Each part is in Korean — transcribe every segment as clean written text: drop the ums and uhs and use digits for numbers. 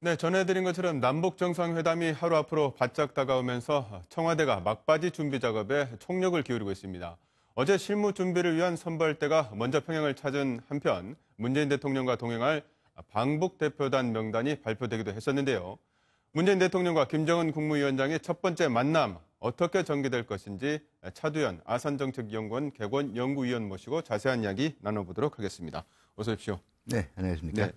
네, 전해드린 것처럼 남북 정상회담이 하루 앞으로 바짝 다가오면서 청와대가 막바지 준비 작업에 총력을 기울이고 있습니다. 어제 실무 준비를 위한 선발대가 먼저 평양을 찾은 한편 문재인 대통령과 동행할 방북 대표단 명단이 발표되기도 했었는데요. 문재인 대통령과 김정은 국무위원장의 첫 번째 만남 어떻게 전개될 것인지 차두현 아산정책연구원 개건 연구위원 모시고 자세한 이야기 나눠보도록 하겠습니다. 어서 오십시오. 네, 안녕하십니까. 네.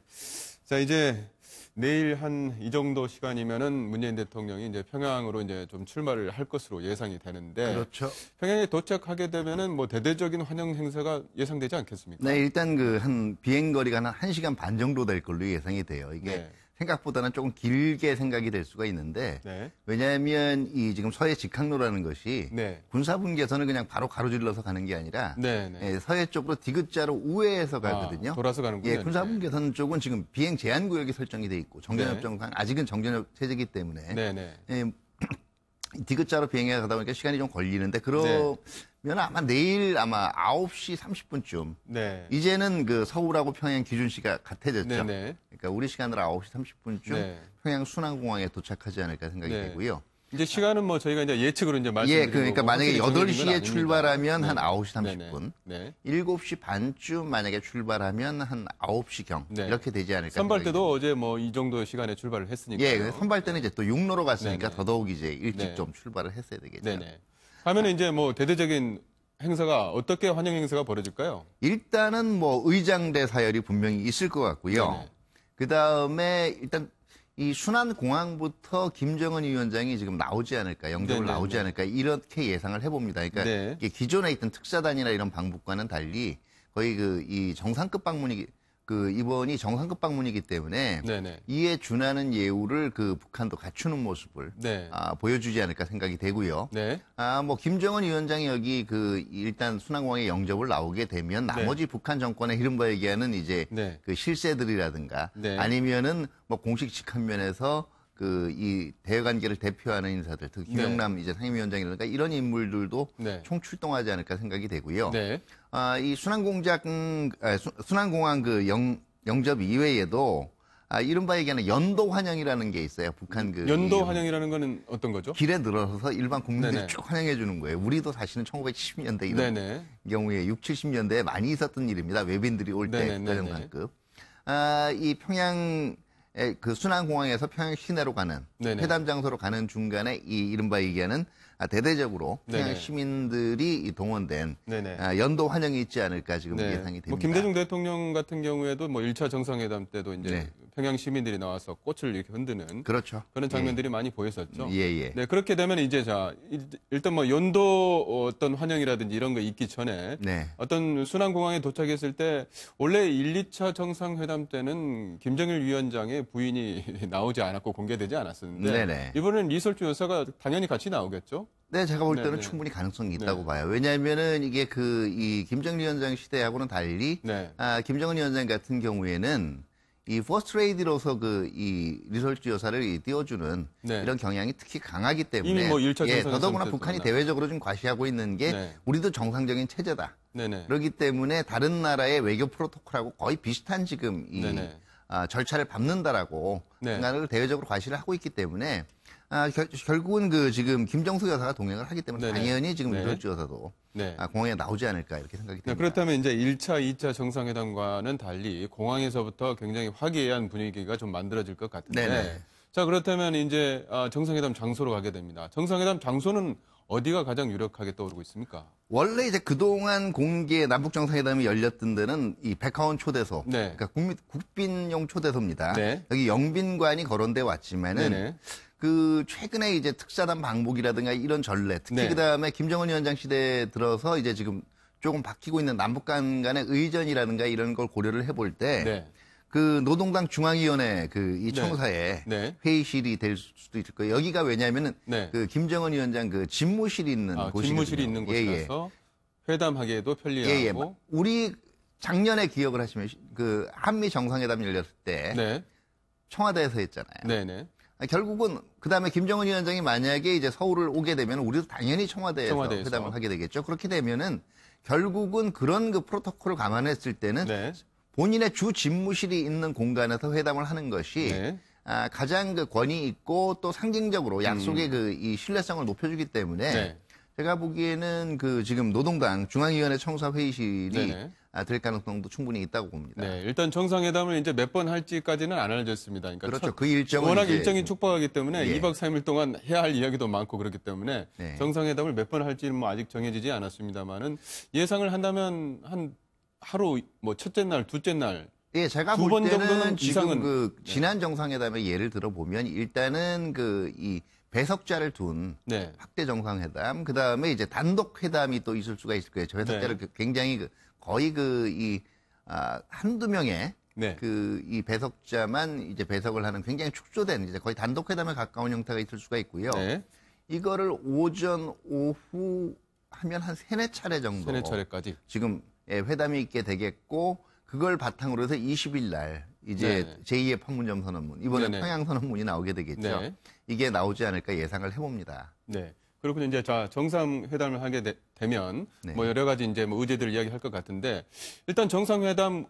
자, 이제 내일 한 이 정도 시간이면은 문재인 대통령이 이제 평양으로 이제 좀 출마를 할 것으로 예상이 되는데. 그렇죠. 평양에 도착하게 되면은 뭐 대대적인 환영 행사가 예상되지 않겠습니까? 네, 일단 한 비행 거리가 한 1시간 반 정도 될 걸로 예상이 돼요. 이게 네. 생각보다는 조금 길게 생각이 될 수가 있는데, 네. 왜냐하면 이 지금 서해 직항로라는 것이 네. 군사분계선을 그냥 바로 가로질러서 가는 게 아니라 네. 예, 서해 쪽으로 디귿자로 우회해서 가거든요. 돌아서 가는군요. 예, 군사분계선 쪽은 지금 비행 제한 구역이 설정이 돼 있고 정전협정상 아직은 정전협 체제이기 때문에 네네. 예, 디귿자로 비행해 가다 보니까 시간이 좀 걸리는데 그러면 아마 내일 아마 9시 30분쯤 네. 이제는 그 서울하고 평양 기준시가 같아졌죠. 네네. 그러니까 우리 시간으로 9시 30분쯤 네. 평양 순안공항에 도착하지 않을까 생각이 네. 되고요. 이제 시간은 뭐 저희가 이제 예측으로 이제 예, 말씀드린 그러니까 거고 만약에 확실히 정해진 건 8시에 아닙니다. 출발하면 한 네. 9시 네네. 30분, 네. 7시 반쯤 만약에 출발하면 한 9시경 네. 이렇게 되지 않을까. 선발대도 어제 뭐 이 정도 시간에 출발을 했으니까. 예, 선발대는 이제 또 육로로 갔으니까 네네. 더더욱 이제 일찍 네. 좀 출발을 했어야 되겠죠. 네네. 하면은 이제 뭐 대대적인 행사가 어떻게 환영 행사가 벌어질까요? 일단은 뭐 의장대 사열이 분명히 있을 것 같고요. 네네. 그 다음에 일단 이 순안공항부터 김정은 위원장이 지금 나오지 않을까, 영접을 네네, 나오지 네. 않을까 이렇게 예상을 해봅니다. 그러니까 네. 이게 기존에 있던 특사단이나 이런 방북과는 달리 거의 이 정상급 방문이 이번이 정상급 방문이기 때문에 네네. 이에 준하는 예우를 북한도 갖추는 모습을 네. 보여주지 않을까 생각이 되고요. 네. 뭐 김정은 위원장이 여기 일단 순안공항에 영접을 나오게 되면 나머지 북한 정권의 이른바 얘기하는 이제 네. 그 실세들이라든가 네. 아니면은 뭐 공식 직함면에서 이 대외관계를 대표하는 인사들, 특히 김영남 이제 상임위원장이라든가 이런 인물들도 네. 총출동하지 않을까 생각이 되고요. 네. 이 순안공항 영접 이외에도 이른바 얘기하는 연도 환영이라는 게 있어요. 북한 연도 환영이라는 거는 어떤 거죠? 길에 늘어서서 일반 국민들이 네네. 쭉 환영해 주는 거예요. 우리도 사실은 1970년대 이런 네네. 경우에 6, 70년대에 많이 있었던 일입니다. 외빈들이 올 때 네네네네. 국가정상급. 이 평양 순안공항에서 평양 시내로 가는 네네. 회담 장소로 가는 중간에 이 이른바 얘기하는 대대적으로 평양 네네. 시민들이 동원된 네네. 연도 환영이 있지 않을까 지금 네. 예상이 됩니다. 뭐 김대중 대통령 같은 경우에도 뭐 1차 정상회담 때도 이제 네. 평양 시민들이 나와서 꽃을 이렇게 흔드는 그렇죠. 그런 장면들이 많이 보였었죠. 예. 네, 그렇게 되면 이제 일단 뭐 연도 어떤 환영이라든지 이런 거 있기 전에 네. 어떤 순안공항에 도착했을 때 원래 1, 2차 정상회담 때는 김정일 위원장의 부인이 나오지 않았고 공개되지 않았었는데 네네. 이번에는 리설주 여사가 당연히 같이 나오겠죠? 네, 제가 볼 때는 네네. 충분히 가능성이 있다고 네. 봐요. 왜냐하면은 이게 이 김정일 위원장 시대하고는 달리, 네. 김정은 위원장 같은 경우에는 이 퍼스트 레이디로서 이 리설주 여사를 띄워주는 네. 이런 경향이 특히 강하기 때문에 이미 뭐 1차 정상회담 더더구나 때도 북한이 나- 대외적으로 좀 과시하고 있는 게 네. 우리도 정상적인 체제다. 네네. 그렇기 때문에 다른 나라의 외교 프로토콜하고 거의 비슷한 지금 네네. 절차를 밟는다라고 네. 생각을 대외적으로 과시를 하고 있기 때문에 결국은 지금 김정숙 여사가 동행을 하기 때문에 네네. 당연히 지금 네. 리설주 여사도 네. 공항에 나오지 않을까 이렇게 생각이 네, 됩니다. 그렇다면 이제 1차, 2차 정상회담과는 달리 공항에서부터 굉장히 화기애애한 분위기가 좀 만들어질 것 같은데. 네네. 자, 그렇다면 이제 정상회담 장소로 가게 됩니다. 정상회담 장소는 어디가 가장 유력하게 떠오르고 있습니까? 원래 이제 그동안 공개 남북 정상회담이 열렸던 데는 이 백화원 초대소, 네. 그러니까 국빈용 초대소입니다. 네. 여기 영빈관이 거론돼 왔지만은 네네. 최근에 이제 특사단 방북이라든가 이런 전례, 특히 네. 그다음에 김정은 위원장 시대에 들어서 이제 지금 조금 바뀌고 있는 남북 간의 의전이라든가 이런 걸 고려를 해볼 때 네. 노동당 중앙위원회 이 청사에 네. 회의실이 될 수도 있을 거예요. 여기가 왜냐하면은 네. 김정은 위원장 집무실이 있는 곳이거든요. 집무실이 있는 곳이라서 회담하기에도 편리하고. 우리 작년에 기억을 하시면 한미 정상회담 열렸을 때 네. 청와대에서 했잖아요. 네네. 결국은 그다음에 김정은 위원장이 만약에 이제 서울을 오게 되면 우리도 당연히 청와대에서 회담을 하게 되겠죠. 그렇게 되면은 결국은 그런 프로토콜을 감안했을 때는 네. 본인의 주 집무실이 있는 공간에서 회담을 하는 것이 네. 가장 그 권위 있고 또 상징적으로 약속의 이 신뢰성을 높여주기 때문에 네. 제가 보기에는 그 지금 노동당 중앙위원회 청사회의실이 네네. 될 가능성도 충분히 있다고 봅니다. 네, 일단 정상회담을 이제 몇 번 할지까지는 안 알려졌습니다. 그러니까 그렇죠. 그 일정은 워낙 이제, 일정이 촉박하기 때문에 예. 2박 3일 동안 해야 할 이야기도 많고 그렇기 때문에 네. 정상회담을 몇 번 할지는 뭐 아직 정해지지 않았습니다만은 예상을 한다면 한 하루 뭐 첫째 날, 둘째 날 예, 제가 두 볼 번 때는 정도는 지금 이상은 그 지난 정상회담의 예를 들어보면 일단은 그 이 배석자를 둔 네. 확대 정상회담, 그 다음에 이제 단독 회담이 또 있을 수가 있을 거예요. 저 배석자를 네. 굉장히 거의 한두 명의 네. 이 배석자만 이제 배석을 하는 굉장히 축소된 이제 거의 단독 회담에 가까운 형태가 있을 수가 있고요. 네. 이거를 오전, 오후 하면 한 세네 차례 정도. 세네 차례까지. 지금 회담이 있게 되겠고, 그걸 바탕으로 해서 20일 날 이제 네. 제2의 판문점 선언문, 이번에 네네. 평양 선언문이 나오게 되겠죠. 네. 이게 나오지 않을까 예상을 해봅니다. 네. 그렇군요. 이제 정상회담을 하게 되면 네. 뭐 여러 가지 이제 뭐 의제들을 이야기할 것 같은데 일단 정상회담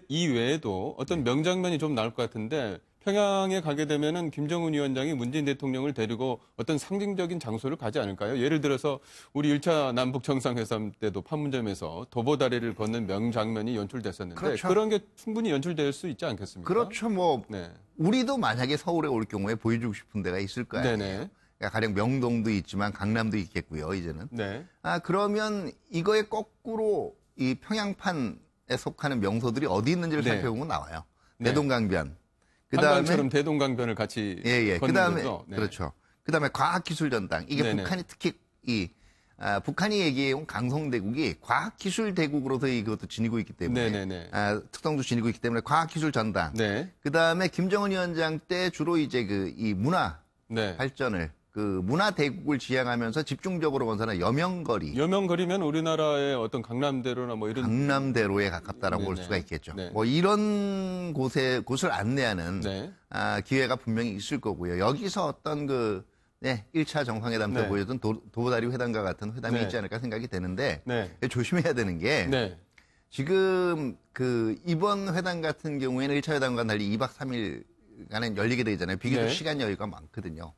이외에도 어떤 명장면이 좀 나올 것 같은데 평양에 가게 되면은 김정은 위원장이 문재인 대통령을 데리고 어떤 상징적인 장소를 가지 않을까요? 예를 들어서 우리 1차 남북 정상회담 때도 판문점에서 도보다리를 걷는 명장면이 연출됐었는데 그렇죠. 그런 게 충분히 연출될 수 있지 않겠습니까? 그렇죠. 뭐 네. 우리도 만약에 서울에 올 경우에 보여주고 싶은 데가 있을 거 아니에요. 네네. 그러니까 가령 명동도 있지만 강남도 있겠고요. 이제는. 네. 그러면 이거에 거꾸로 이 평양판에 속하는 명소들이 어디 있는지를 네. 살펴보면 나와요. 네. 대동강변. 한강처럼 대동강변을 같이 예. 걷는 그다음에 거죠. 네. 그렇죠. 그다음에 과학기술전당. 이게 네네. 북한이 특히 북한이 얘기해온 강성대국이 과학기술대국으로서 이것도 지니고 있기 때문에 네네네. 특성도 지니고 있기 때문에 과학기술전당. 네. 그다음에 김정은 위원장 때 주로 이제 이 문화 네. 발전을 문화 대국을 지향하면서 집중적으로 건설한 여명거리. 여명거리면 우리나라의 어떤 강남대로나 뭐 이런 강남대로에 가깝다라고 볼 네네. 수가 있겠죠. 네. 뭐 이런 곳을 안내하는 네. 기회가 분명히 있을 거고요. 여기서 어떤 1차 정상회담 때 네. 보여준 도보다리 회담과 같은 회담이 네. 있지 않을까 생각이 되는데 네. 조심해야 되는 게 네. 지금 이번 회담 같은 경우에는 1차 회담과 달리 2박 3일간은 열리게 되잖아요. 비교적 네. 시간 여유가 많거든요.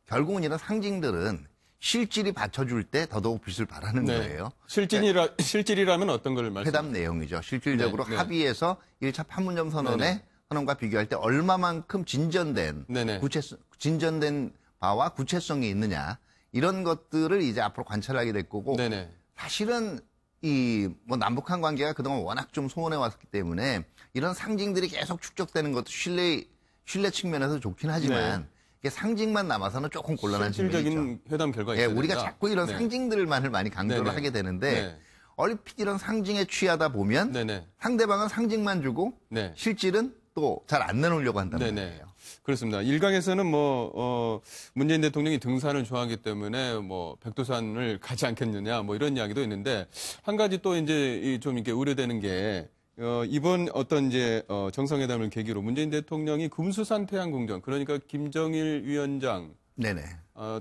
결국은 이런 상징들은 실질이 받쳐줄 때 더더욱 빛을 발하는 네. 거예요. 실질이라면 어떤 걸 말씀? 회담 내용이죠. 실질적으로 네, 네. 합의해서 1차 판문점 네네. 선언과 비교할 때 얼마만큼 진전된 네네. 진전된 바와 구체성이 있느냐 이런 것들을 이제 앞으로 관찰하게 될 거고 네네. 사실은 뭐 남북한 관계가 그동안 워낙 좀 소원해 왔기 때문에 이런 상징들이 계속 축적되는 것도 신뢰 측면에서 좋긴 하지만 네. 이게 상징만 남아서는 조금 곤란한 측면이 있죠. 실질적인 회담 결과가 예, 있어야 우리가 된다. 자꾸 이런 네. 상징들만을 많이 강조를 네네. 하게 되는데 네. 얼핏 이런 상징에 취하다 보면 네네. 상대방은 상징만 주고 네. 실질은 또 잘 안 내놓으려고 한단 네네. 말이에요. 그렇습니다. 일각에서는 문재인 대통령이 등산을 좋아하기 때문에 백두산을 가지 않겠느냐 이런 이야기도 있는데 한 가지 또 이제 좀 이렇게 우려되는 게 이번 어떤 이제 정상회담을 계기로 문재인 대통령이 금수산 태양궁전 그러니까 김정일 위원장 네네.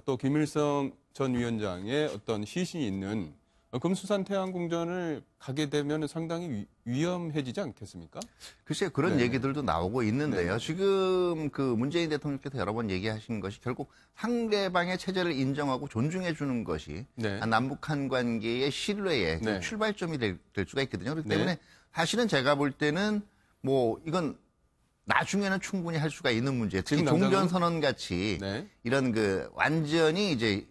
또 김일성 전 위원장의 어떤 시신이 있는 금수산 태양궁전을 가게 되면 상당히 위험해지지 않겠습니까? 글쎄요, 그런 네. 얘기들도 나오고 있는데요. 네. 지금 문재인 대통령께서 여러 번 얘기하신 것이 결국 상대방의 체제를 인정하고 존중해 주는 것이 네. 남북한 관계의 신뢰의 네. 출발점이 될 수가 있거든요. 그렇기 네. 때문에 사실은 제가 볼 때는 이건 나중에는 충분히 할 수가 있는 문제. 특히 지금 당장은? 종전선언 같이 네. 이런 완전히 이제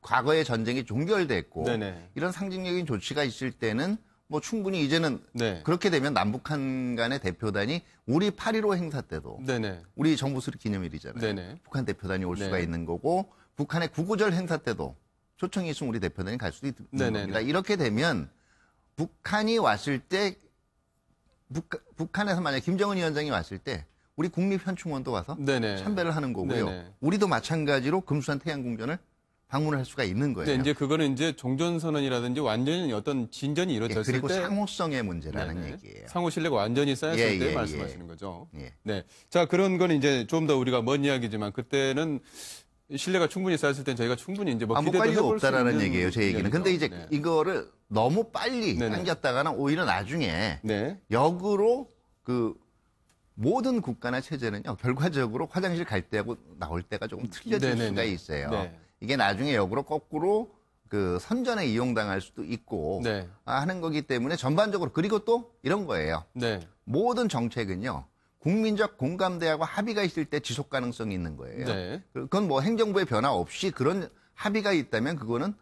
과거의 전쟁이 종결됐고 네네. 이런 상징적인 조치가 있을 때는 충분히 이제는 네. 그렇게 되면 남북한 간의 대표단이 우리 8.15 행사 때도 네네. 우리 정부 수립 기념일이잖아요. 네네. 북한 대표단이 올 네. 수가 있는 거고 북한의 구구절 행사 때도 초청이 있으면 우리 대표단이 갈 수도 있는 네네네. 겁니다. 이렇게 되면 북한이 왔을 때 북한에서 만약 김정은 위원장이 왔을 때 우리 국립현충원도 와서 네네. 참배를 하는 거고요. 네네. 우리도 마찬가지로 금수산 태양궁전을 방문을 할 수가 있는 거예요. 네, 이제 그거는 이제 종전선언이라든지 완전히 어떤 진전이 이루어졌을 그리고 때 상호성의 문제라는 네네. 얘기예요. 상호 신뢰가 완전히 쌓였을 예, 때 예, 말씀하시는 거죠. 예. 네. 자, 그런 건 이제 좀 더 우리가 먼 이야기지만 그때는 신뢰가 충분히 쌓였을 때 저희가 충분히 이제 아무 기대도 관리가 해볼 수 없다라는 있는 얘기예요, 제 얘기는. 근데 이제 네. 이거를 너무 빨리 네네. 당겼다가는 오히려 나중에 네. 역으로 모든 국가나 체제는요, 결과적으로 화장실 갈 때하고 나올 때가 조금 틀려질 네네네. 수가 있어요. 네. 이게 나중에 역으로 거꾸로 그 선전에 이용당할 수도 있고 네. 하는 거기 때문에 전반적으로 그리고 또 이런 거예요. 네. 모든 정책은요, 국민적 공감대하고 합의가 있을 때 지속 가능성이 있는 거예요. 네. 그건 뭐 행정부의 변화 없이 그런 합의가 있다면 그거는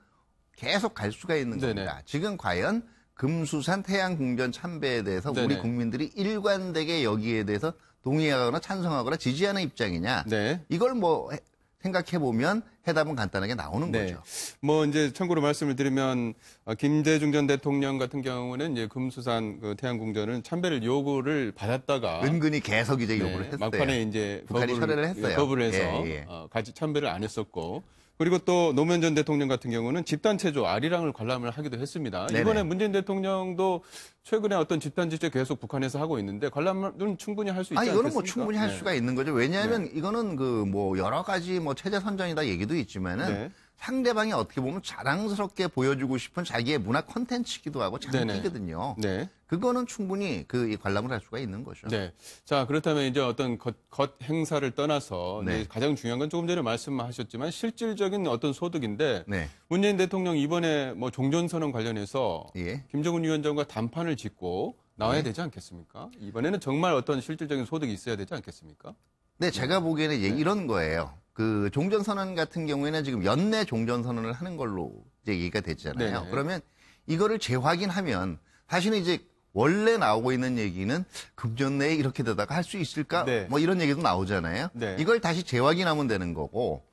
계속 갈 수가 있는 네네. 겁니다. 지금 과연 금수산 태양궁전 참배에 대해서 네네. 우리 국민들이 일관되게 여기에 대해서 동의하거나 찬성하거나 지지하는 입장이냐. 네. 이걸 뭐 생각해보면 해답은 간단하게 나오는 네. 거죠. 뭐 이제 참고로 말씀을 드리면 김대중 전 대통령 같은 경우는 이제 금수산 그 태양궁전은 참배를 요구를 받았다가 은근히 계속 이제 네, 요구를 했어요. 막판에 이제 북한이 철회를 했어요. 거부를 해서 예, 예. 같이 참배를 안 했었고 그리고 또 노무현 전 대통령 같은 경우는 집단체조 아리랑을 관람을 하기도 했습니다. 네네. 이번에 문재인 대통령도 최근에 어떤 집단지체 계속 북한에서 하고 있는데 관람은 충분히 할 수 있지 않겠습니까? 이거는 뭐 충분히 할 네. 수가 있는 거죠. 왜냐하면 이거는 그 뭐 여러 가지 뭐 체제 선전이다 얘기도 있지만은 네. 상대방이 어떻게 보면 자랑스럽게 보여주고 싶은 자기의 문화 콘텐츠기도 하고 장기거든요. 네. 그거는 충분히 이 관람을 할 수가 있는 거죠. 네. 자, 그렇다면 이제 어떤 겉 행사를 떠나서 네. 이제 가장 중요한 건 조금 전에 말씀하셨지만 실질적인 어떤 소득인데 네. 문재인 대통령 이번에 뭐 종전선언 관련해서 예. 김정은 위원장과 담판을 짓고 나와야 되지 않겠습니까? 이번에는 정말 어떤 실질적인 소득이 있어야 되지 않겠습니까? 네, 제가 보기에는 이제 이런 거예요. 그 종전선언 같은 경우에는 지금 연내 종전선언을 하는 걸로 이제 얘기가 됐잖아요. 네네. 그러면 이거를 재확인하면 사실은 이제 원래 나오고 있는 얘기는 금년 내에 이렇게 되다가 할 수 있을까? 네. 뭐 이런 얘기도 나오잖아요. 네. 이걸 다시 재확인하면 되는 거고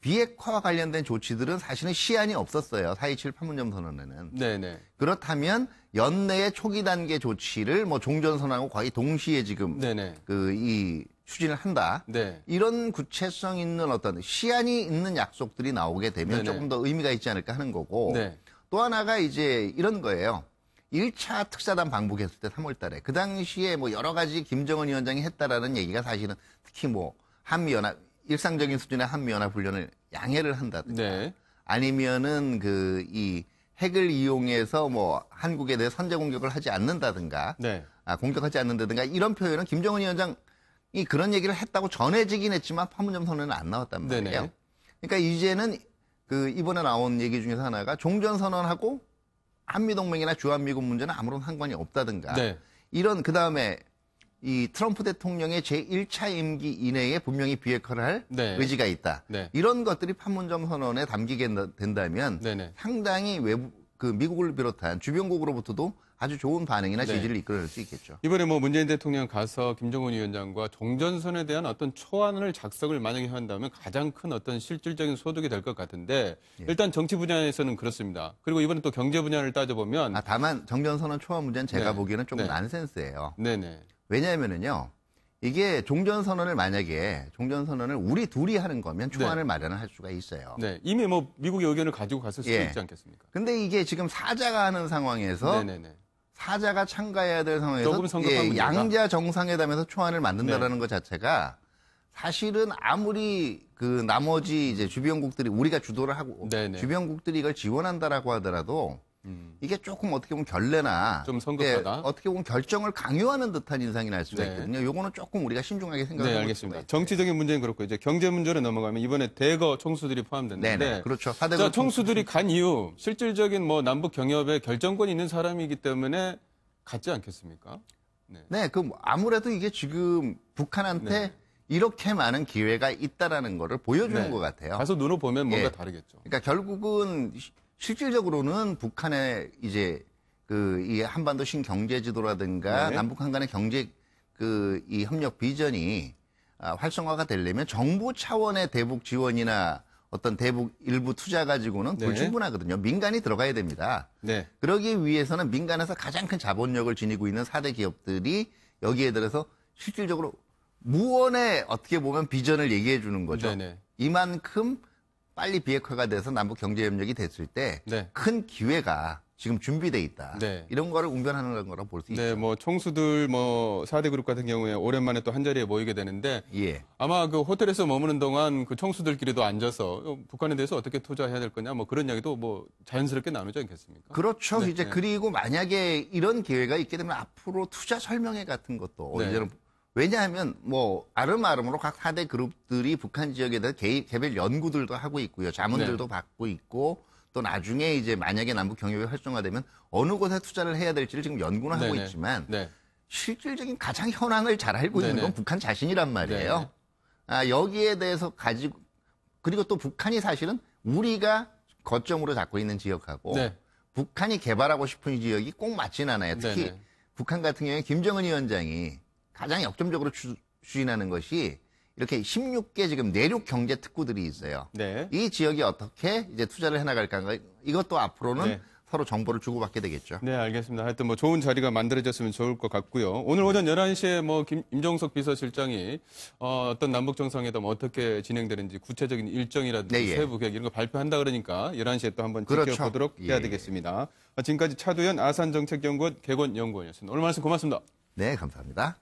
비핵화와 관련된 조치들은 사실은 시한이 없었어요. 4.27 판문점 선언에는. 네네. 그렇다면 연내의 초기 단계 조치를 뭐 종전선언하고 거의 동시에 지금 네네. 이 추진을 한다. 네. 이런 구체성 있는 어떤 시한이 있는 약속들이 나오게 되면 네네. 조금 더 의미가 있지 않을까 하는 거고 네. 또 하나가 이제 이런 거예요. 1차 특사단 방북했을 때 3월 달에 그 당시에 뭐 여러 가지 김정은 위원장이 했다라는 얘기가 사실은 특히 뭐 한미연합 일상적인 수준의 한미연합 훈련을 양해를 한다든가 네. 아니면은 이 핵을 이용해서 뭐 한국에 대해 선제 공격을 하지 않는다든가 네. 공격하지 않는다든가 이런 표현은 김정은 위원장 이 그런 얘기를 했다고 전해지긴 했지만 판문점 선언은 안 나왔단 말이에요. 네네. 그러니까 이제는 이번에 나온 얘기 중에서 하나가 종전 선언하고 한미동맹이나 주한미군 문제는 아무런 상관이 없다든가 네. 이런 그다음에 이 트럼프 대통령의 제1차 임기 이내에 분명히 비핵화를 할 네. 의지가 있다. 네. 이런 것들이 판문점 선언에 담기게 된다면 네네. 상당히 외부 미국을 비롯한 주변국으로부터도 아주 좋은 반응이나 네. 지지를 이끌어낼 수 있겠죠. 이번에 뭐 문재인 대통령 가서 김정은 위원장과 종전선에 대한 어떤 초안을 작성을 만약에 한다면 가장 큰 어떤 실질적인 소득이 될 것 같은데 일단 정치 분야에서는 그렇습니다. 그리고 이번에 또 경제 분야를 따져보면 다만 정전선언 초안 문제는 제가 네. 보기에는 조금 네. 난센스예요. 네네. 왜냐하면은요. 이게 종전선언을 만약에 종전선언을 우리 둘이 하는 거면 초안을 마련을 할 수가 있어요. 네. 이미 뭐 미국의 의견을 가지고 갔을 수도 예. 있지 않겠습니까? 근데 이게 지금 사자가 하는 상황에서 네네네. 사자가 참가해야 될 상황에서 조금 성급한 문제다. 양자 정상회담에서 초안을 만든다라는 네. 것 자체가 사실은 아무리 나머지 이제 주변국들이 우리가 주도를 하고 네네. 주변국들이 이걸 지원한다라고 하더라도 이게 조금 어떻게 보면 결례나 좀 성급하다. 어떻게 보면 결정을 강요하는 듯한 인상이 날 수가 네. 있거든요. 요거는 조금 우리가 신중하게 네, 생각해볼 알겠습니다. 수가 있어요. 정치적인 문제는 그렇고 이제 경제 문제로 넘어가면 이번에 대거 총수들이 포함됐는데 네네. 그렇죠. 자, 4대 총수들이 간 이유 실질적인 뭐 남북 경협에 결정권이 있는 사람이기 때문에 갔지 않겠습니까? 네, 아무래도 이게 지금 북한한테 네. 이렇게 많은 기회가 있다라는 거를 보여주는 네. 것 같아요. 가서 눈을 보면 뭔가 예. 다르겠죠. 그러니까 결국은 실질적으로는 북한의 이제 이 한반도 신경제지도라든가 네. 남북한 간의 경제 이 협력 비전이 활성화가 되려면 정부 차원의 대북 지원이나 어떤 대북 일부 투자 가지고는 네. 불충분하거든요. 민간이 들어가야 됩니다. 네. 그러기 위해서는 민간에서 가장 큰 자본력을 지니고 있는 4대 기업들이 여기에 들어서 실질적으로 무언의 어떻게 보면 비전을 얘기해 주는 거죠. 네네. 이만큼 빨리 비핵화가 돼서 남북 경제협력이 됐을 때 큰 네. 기회가 지금 준비돼 있다. 네. 이런 거를 웅변하는 거라고 볼 수 있죠. 네, 뭐 총수들 뭐 4대 그룹 같은 경우에 오랜만에 또 한 자리에 모이게 되는데 예. 아마 그 호텔에서 머무는 동안 그 총수들끼리도 앉아서 북한에 대해서 어떻게 투자해야 될 거냐 뭐 그런 이야기도 뭐 자연스럽게 나누지 않겠습니까? 그렇죠. 네, 네. 그리고 만약에 이런 기회가 있게 되면 앞으로 투자 설명회 같은 것도 네. 이제는 왜냐하면 뭐 아름아름으로 각 4대 그룹들이 북한 지역에 대해 개별 연구들도 하고 있고요. 자문들도 받고 있고 또 나중에 이제 만약에 남북 경협이 활성화되면 어느 곳에 투자를 해야 될지를 지금 연구는 하고 있지만 네. 실질적인 가장 현황을 잘 알고 있는 건 북한 자신이란 말이에요. 여기에 대해서 가지고 그리고 또 북한이 사실은 우리가 거점으로 잡고 있는 지역하고 북한이 개발하고 싶은 지역이 꼭 맞진 않아요. 특히 북한 같은 경우에 김정은 위원장이 가장 역점적으로 추진하는 것이 이렇게 16개 지금 내륙 경제 특구들이 있어요. 이 지역이 어떻게 이제 투자를 해나갈까 이것도 앞으로는 서로 정보를 주고받게 되겠죠. 네, 알겠습니다. 하여튼 뭐 좋은 자리가 만들어졌으면 좋을 것 같고요. 오늘 오전 11시에 뭐 임종석 비서실장이 어떤 남북 정상회담 어떻게 진행되는지 구체적인 일정이라든지 세부 계획 이런 거 발표한다 그러니까 11시에 또 한번 지켜보도록 해야 되겠습니다. 지금까지 차두현 아산정책연구원 개건연구원이었습니다. 오늘 말씀 고맙습니다. 네, 감사합니다.